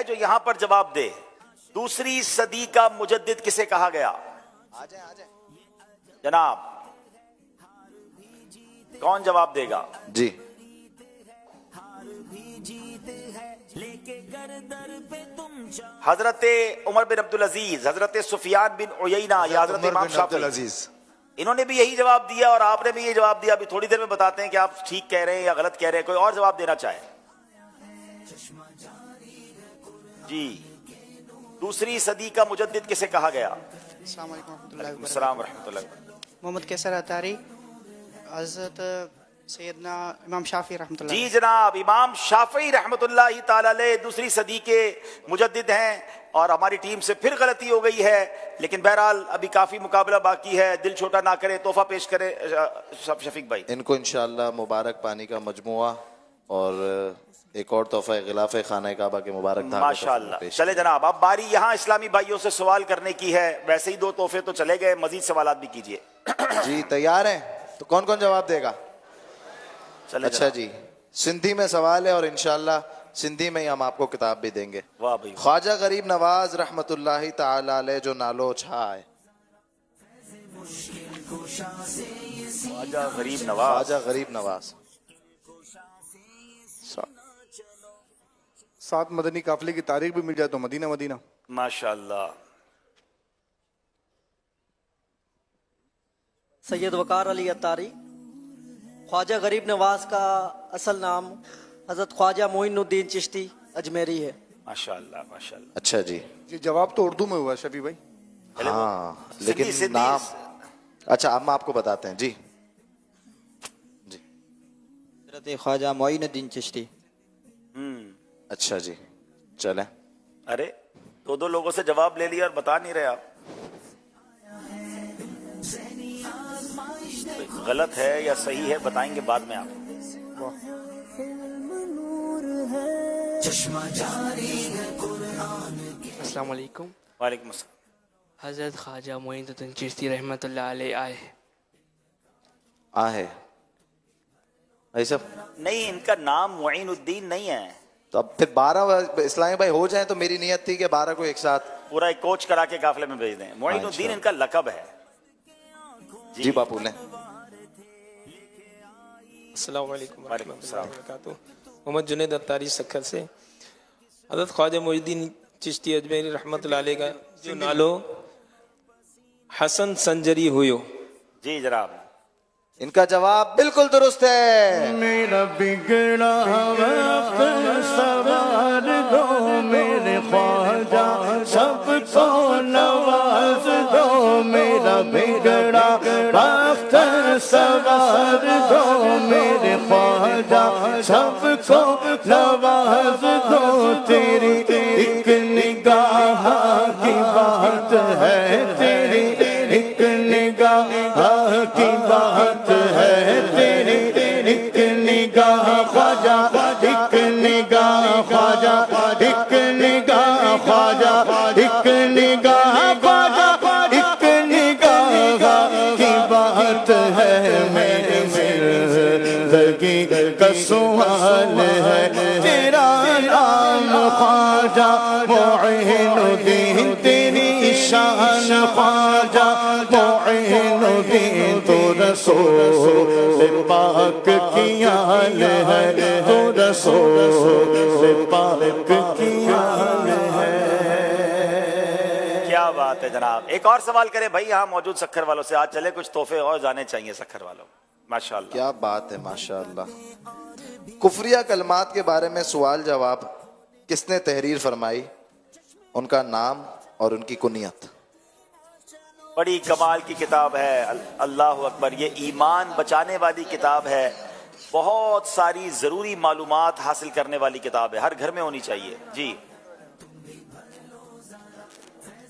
جو یہاں پر جواب دے. دوسری صدی کا مجدد کسے کہا گیا؟ آ جائیں جناب کون جواب دے گا؟ جی. حضرت عمر بن عبدالعزیز، حضرت سفیان بن عیینہ یا حضرت امام شافعی؟ انہوں نے بھی یہی جواب دیا اور آپ نے بھی یہی جواب دیا. ابھی تھوڑی دیر میں بتاتے ہیں کہ آپ ٹھیک کہہ رہے ہیں یا غلط کہہ رہے ہیں. کوئی اور جواب دینا چاہے؟ جی. دوسری صدی کا مجدد کسے کہا گیا؟ السلام علیکم ورحمۃ اللہ وبرکاتہ. السلام ورحمۃ اللہ وبرکاتہ. محمد کیسر اتاری، حضرت سیدنا امام شافعی رحمۃ اللہ. جی جناب، امام شافعی رحمۃ اللہ تعالی علیہ دوسری صدی کے مجدد ہیں. اور ہماری ٹیم سے پھر غلطی ہو گئی ہے، لیکن بہرحال ابھی کافی مقابلہ باقی ہے. دل چھوٹا نہ کرے، تحفہ پیش کرے شفیق بھائی. ان کو انشاءاللہ مبارک پانی کا مجموعہ اور ایک اور تحفہ غلاف خانہ کعبہ کے مبارک دھاگے ماشاءاللہ. چلے جناب، اب باری یہاں اسلامی بھائیوں سے سوال کرنے کی ہے. ویسے ہی 2 تحفے تو چلے گئے، مزید سوالات بھی کیجئے. جی تیار ہیں؟ تو کون کون جواب دے گا؟ چلے اچھا جی، سندھی میں سوال ہے اور انشاءاللہ سندھی میں ہی ہم آپ کو کتاب بھی دیں گے. واہ بھائی. خواجہ غریب نواز رحمت اللہ تعالی علیہ جو نالو چھا ہے. خواجہ غریب نواز. خواجہ غریب نواز. 7 مدنی قافلے کی تاریخ بھی مل جائے تو مدینہ مدینہ. ماشاءاللہ. سید وقار علی اتاری. خواجہ غریب نواز کا اصل نام حضرت خواجہ معین الدین چشتی اجمیری ہے. ماشاءاللہ ماشاءاللہ. اچھا جی. یہ جواب تو اردو میں ہوا ہے شفیع بھائی. ہاں لیکن سندھی نام اچھا اب آپ کو بتاتے ہیں. جی جی حضرت خواجہ معین الدین چشتی. اچھا جی چلیں. ارے 2 لوگوں سے جواب لے لیا اور بتا نہیں رہے آپ. غلط ہے یا صحیح ہے بتائیں گے بعد میں آپ. السلام علیکم. وعلیکم السلام. حضرت خواجہ معین الدین چشتی رحمۃ اللہ علیہ آئے. ہے ایسا نہیں، ان کا نام معین الدین نہیں ہے. تو اب پھر 12 اسلامی بھائی ہو جائیں تو میری نیت تھی کہ 12 کو ایک ساتھ پورا ایک کوچ کرا کے قافلے میں بھیج دیں. معین الدین ان کا لقب ہے. جی باپو نے. السلام علیکم ورحمۃ وعلیکم اللہ السلام. وبرکاتہ. محمد جنید اتاری سکھر سے. حضرت خواجہ معین الدین چشتی اجمیری رحمۃ اللہ علیہ کا جو نالو حسن سنجری ہوئیو. جی جناب. ان کا جواب بالکل درست ہے. میرا بگڑا وقت سوار دو میرے خواجہ سب کو نواز دو. میرا بگڑا وقت سوار دو میرے خواجہ سب کو نواز دو. تیری ایک نگاہ کی بات ہے، تیری ایک نگاہ کی بات ہے، تیری ایک نگاہ خواجہ، ایک نگاہ خواجہ، ایک نگاہ خواجہ، ایک نگاہ خواجہ، ایک نگاہ کی بات ہے. میرے زندگی کا سوال ہے، تیرا نام خواجہ معین الدین، تیری شان خواجہ معین الدین. تو رسول پاک کی آل ہے، تو رسول پاک کی آل ہے. کیا بات ہے جناب. ایک اور سوال کرے بھائی یہاں موجود سکھر والوں سے. آج چلے کچھ تحفے اور جانے چاہیے سکھر والوں. ماشاءاللہ. کیا بات ہے ماشاءاللہ. کفریہ کلمات کے بارے میں سوال جواب کس نے تحریر فرمائی؟ ان کا نام اور ان کی کنیت. بڑی کمال کی کتاب ہے. اللہ اکبر. یہ ایمان بچانے والی کتاب ہے. بہت ساری ضروری معلومات حاصل کرنے والی کتاب ہے. ہر گھر میں ہونی چاہیے. جی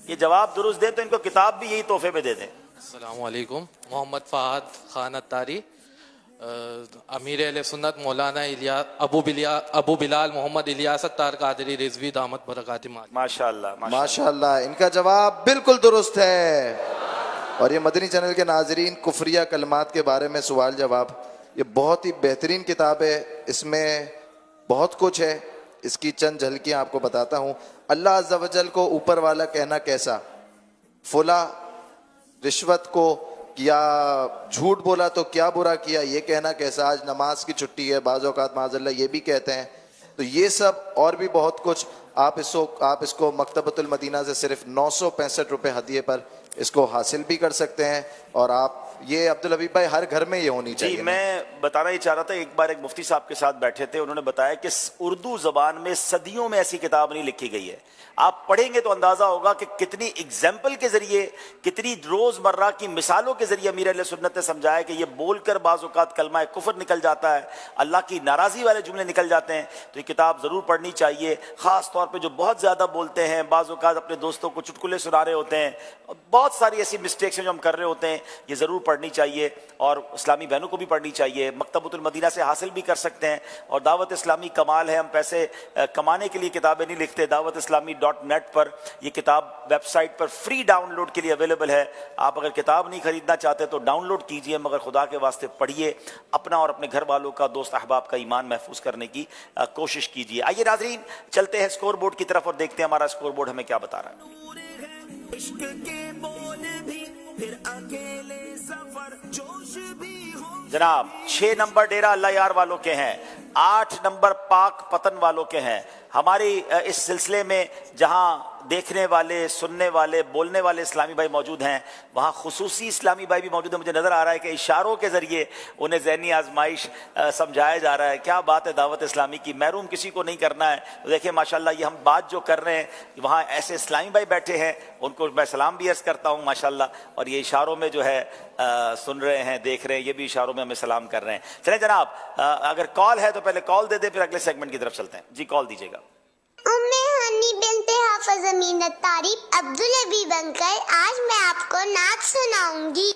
یہ جواب درست دیں تو ان کو کتاب بھی یہی تحفے میں دے دیں. السلام علیکم. محمد فہد خان اتاری. امیر اہل سنت مولانا ابو بلال محمد الیاس اتار قادری رضوی دامت برکات مالی. ماشاءاللہ ماشاءاللہ. ان کا جواب بالکل درست ہے. اور یہ مدنی چینل کے ناظرین، کفریہ کلمات کے بارے میں سوال جواب یہ بہت ہی بہترین کتاب ہے. اس میں بہت کچھ ہے اس کی چند جھلکیاں آپ کو بتاتا ہوں. اللہ عز و جل کو اوپر والا کہنا کیسا؟ فلاں رشوت کو یا جھوٹ بولا تو کیا برا کیا یہ کہنا کیسا؟ آج نماز کی چھٹی ہے، بعض اوقات معاذ اللہ یہ بھی کہتے ہیں. تو یہ سب اور بھی بہت کچھ آپ اس کو مکتبۃ المدینہ سے صرف 965 روپے ہدیے پر اس کو حاصل بھی کر سکتے ہیں. اور آپ یہ عبدالحبیب بھائی ہر گھر میں یہ ہونی چاہیے. جی میں بتانا یہ چاہ رہا تھا، ایک بار ایک مفتی صاحب کے ساتھ بیٹھے تھے، انہوں نے بتایا کہ اردو زبان میں صدیوں میں ایسی کتاب نہیں لکھی گئی ہے. آپ پڑھیں گے تو اندازہ ہوگا کہ کتنی ایگزامپل کے ذریعے، کتنی روز مرہ کی مثالوں کے ذریعے امیر اہل سنت نے سمجھایا کہ یہ بول کر بعض اوقات کلمہ کفر نکل جاتا ہے، اللہ کی ناراضی والے جملے نکل جاتے ہیں. تو یہ کتاب ضرور پڑھنی چاہیے، خاص طور پہ جو بہت زیادہ بولتے ہیں، بعض اوقات اپنے دوستوں کو چٹکلے سنا رہے ہوتے ہیں، بہت ساری ایسی مسٹیکس ہیں جو ہم کر رہے ہوتے ہیں. یہ ضرور پڑھنی چاہیے اور اسلامی بہنوں کو بھی پڑھنی چاہیے. مکتبۃ المدینہ سے حاصل بھی کر سکتے ہیں. اور دعوت اسلامی کمال ہے، ہم پیسے کمانے کے لیے کتابیں نہیں لکھتے. دعوت اسلامی .net پر یہ کتاب ویب سائٹ پر فری ڈاؤن لوڈ کے لیے اویلیبل ہے. آپ اگر کتاب نہیں خریدنا چاہتے تو ڈاؤن لوڈ کیجئے، مگر خدا کے واسطے پڑھیے، اپنا اور اپنے گھر والوں کا، دوست احباب کا ایمان محفوظ کرنے کی کوشش کیجئے. آئیے ناظرین چلتے ہیں اسکور بورڈ کی طرف اور دیکھتے ہیں ہمارا اسکور بورڈ ہمیں کیا بتا رہا ہے. جناب 6 نمبر ڈیرہ اللہ یار والوں کے ہیں، 8 نمبر پاک پتن والوں کے ہیں. ہماری اس سلسلے میں جہاں دیکھنے والے، سننے والے، بولنے والے اسلامی بھائی موجود ہیں، وہاں خصوصی اسلامی بھائی بھی موجود ہیں. مجھے نظر آ رہا ہے کہ اشاروں کے ذریعے انہیں ذہنی آزمائش سمجھایا جا رہا ہے. کیا بات ہے دعوت اسلامی کی، محروم کسی کو نہیں کرنا ہے. دیکھیں ماشاءاللہ یہ ہم بات جو کر رہے ہیں، وہاں ایسے اسلامی بھائی بیٹھے ہیں، ان کو میں سلام بھی عرض کرتا ہوں ماشاءاللہ. اور یہ اشاروں میں جو ہے سن رہے ہیں، دیکھ رہے ہیں، یہ بھی اشاروں میں ہمیں سلام کر رہے ہیں. چلیں جناب اگر کال ہے تو پہلے کال دے دیں، پھر اگلے سیگمنٹ کی طرف چلتے ہیں. جی کال دیجیے گا. ہنی بنت حافظ امین الطاری عبدالحبیب انکل، آج میں آپ کو نعت سناؤں گی.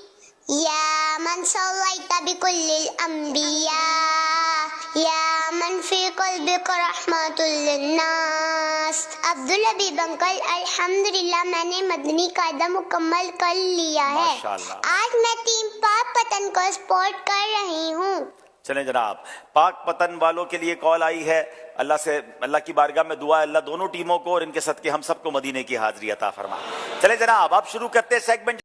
یا من صلیت بکل الانبیاء، یا من فی قلبک رحمت للناس. عبدالحبیب انکل الحمدللہ میں نے مدنی قاعدہ مکمل کر لیا ہے. آج میں ٹیم پاک پتن کو سپورٹ کر رہی ہوں. چلیں جناب پاک پتن والوں کے لیے کال آئی ہے. اللہ سے، اللہ کی بارگاہ میں دعا ہے اللہ دونوں ٹیموں کو اور ان کے صدقے ہم سب کو مدینے کی حاضری عطا فرما. چلیں جناب اب شروع کرتے ہیں سیگمنٹ.